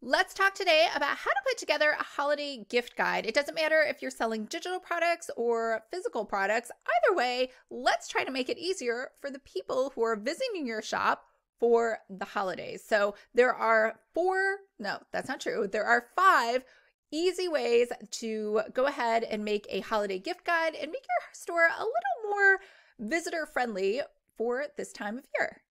Let's talk today about how to put together a holiday gift guide. It doesn't matter if you're selling digital products or physical products. Either way, let's try to make it easier for the people who are visiting your shop for the holidays. So there are that's not true. There are 5 easy ways to go ahead and make a holiday gift guide and make your store a little more visitor friendly for this time of year.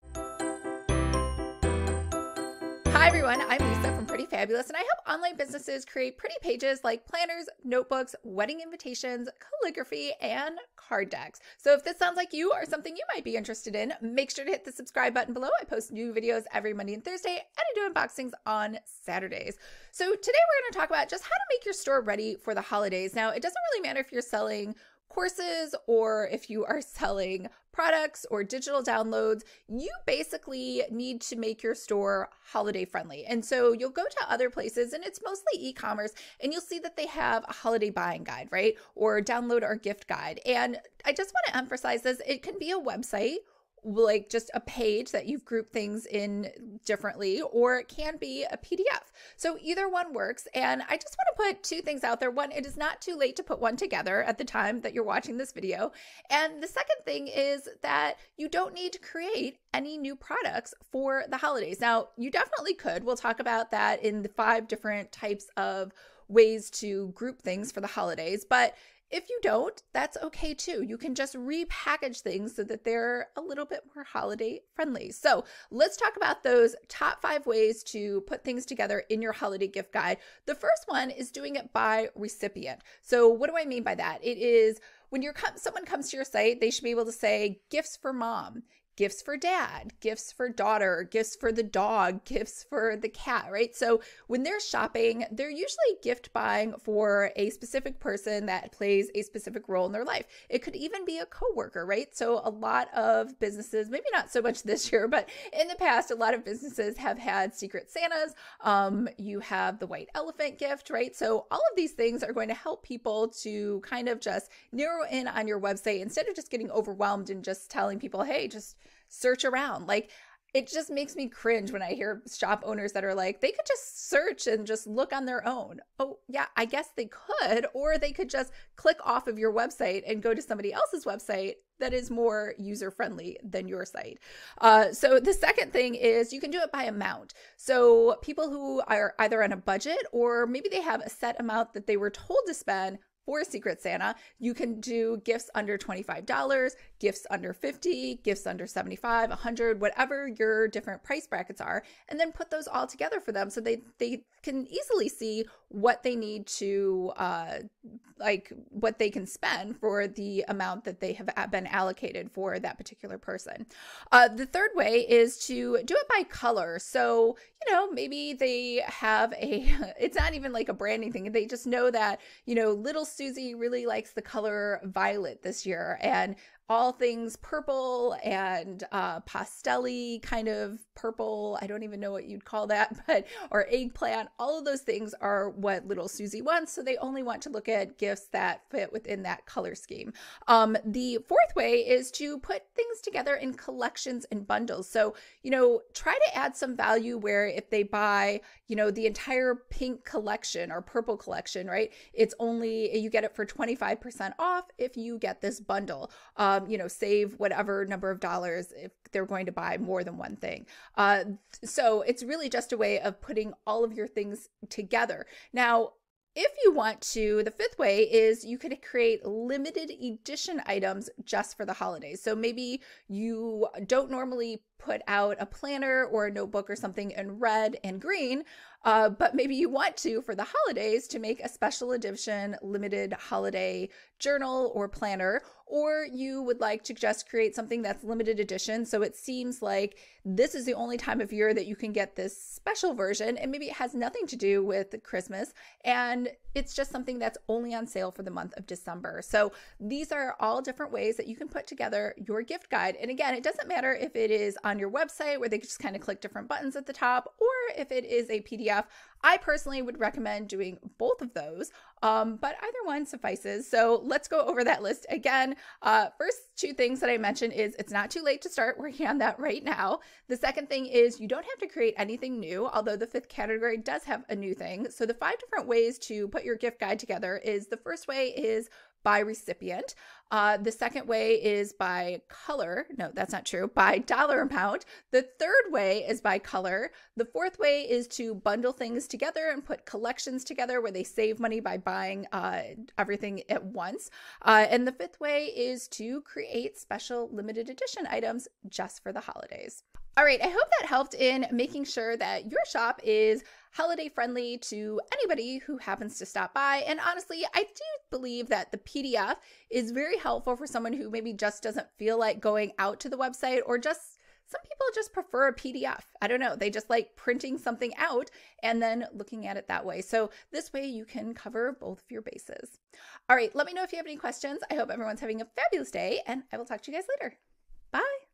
Hi everyone, I'm Lisa from Pretty Fabulous, and I help online businesses create pretty pages like planners, notebooks, wedding invitations, calligraphy, and card decks. So if this sounds like you or something you might be interested in, make sure to hit the subscribe button below. I post new videos every Monday and Thursday, and I do unboxings on Saturdays. So today we're going to talk about just how to make your store ready for the holidays. Now, it doesn't really matter if you're selling courses or if you are selling products or digital downloads. You basically need to make your store holiday friendly. And so you'll go to other places, and it's mostly e-commerce, and you'll see that they have a holiday buying guide, right? Or download our gift guide. And I just want to emphasize this. It can be a website, like just a page that you've grouped things in differently, or it can be a PDF. So either one works. And I just want to put 2 things out there. One, it is not too late to put one together at the time that you're watching this video. And the second thing is that you don't need to create any new products for the holidays. Now, you definitely could. We'll talk about that in the 5 different types of ways to group things for the holidays. But if you don't, that's okay too. You can just repackage things so that they're a little bit more holiday friendly. So let's talk about those top 5 ways to put things together in your holiday gift guide. The first one is doing it by recipient. So what do I mean by that? It is when someone comes to your site, they should be able to say gifts for mom, gifts for dad, gifts for daughter, gifts for the dog, gifts for the cat, right? So when they're shopping, they're usually gift buying for a specific person that plays a specific role in their life. It could even be a coworker, right? So a lot of businesses, maybe not so much this year, but in the past, a lot of businesses have had Secret Santas. You have the white elephant gift, right? So all of these things are going to help people to kind of just narrow in on your website instead of just getting overwhelmed and just telling people, hey, just search around. Like, it just makes me cringe when I hear shop owners that are like, they could just search and just look on their own. Oh yeah, I guess they could, or they could just click off of your website and go to somebody else's website that is more user-friendly than your site. So the second thing is you can do it by amount. So people who are either on a budget or maybe they have a set amount that they were told to spend for Secret Santa, you can do gifts under $25, gifts under $50, gifts under $75, $100, whatever your different price brackets are, and then put those all together for them so they can easily see what they need to, what they can spend for the amount that they have been allocated for that particular person. The third way is to do it by color. So, maybe they have it's not even like a branding thing. They just know that, little Susie really likes the color violet this year, and all things purple and pastel-y kind of purple. I don't even know what you'd call that, or eggplant. All of those things are what little Susie wants. So they only want to look at gifts that fit within that color scheme. The fourth way is to put things together in collections and bundles. So, try to add some value where if they buy, the entire pink collection or purple collection, right? It's only, you get it for 25% off if you get this bundle. Save whatever number of dollars if they're going to buy more than one thing. So it's really just a way of putting all of your things together. Now, if you want to, the fifth way is you could create limited edition items just for the holidays. So maybe you don't normally put out a planner or a notebook or something in red and green, but maybe you want to, for the holidays, to make a special edition limited holiday journal or planner, or you would like to just create something that's limited edition. So it seems like this is the only time of year that you can get this special version, and maybe it has nothing to do with Christmas, and it's just something that's only on sale for the month of December. So these are all different ways that you can put together your gift guide. And again, it doesn't matter if it is on your website where they just kind of click different buttons at the top, or if it is a PDF, I personally would recommend doing both of those, but either one suffices. So let's go over that list again. First two things that I mentioned is it's not too late to start working on that right now. The second thing is you don't have to create anything new, although the fifth category does have a new thing. So the 5 different ways to put your gift guide together is the first way is by recipient. The second way is by color. No, that's not true. By dollar amount. The third way is by color. The fourth way is to bundle things together and put collections together where they save money by buying everything at once. And the fifth way is to create special limited edition items just for the holidays. All right, I hope that helped in making sure that your shop is holiday friendly to anybody who happens to stop by. And honestly, I do believe that the PDF is very helpful for someone who maybe just doesn't feel like going out to the website, or just some people just prefer a PDF. I don't know. They just like printing something out and then looking at it that way. So this way you can cover both of your bases. All right, let me know if you have any questions. I hope everyone's having a fabulous day, and I will talk to you guys later. Bye.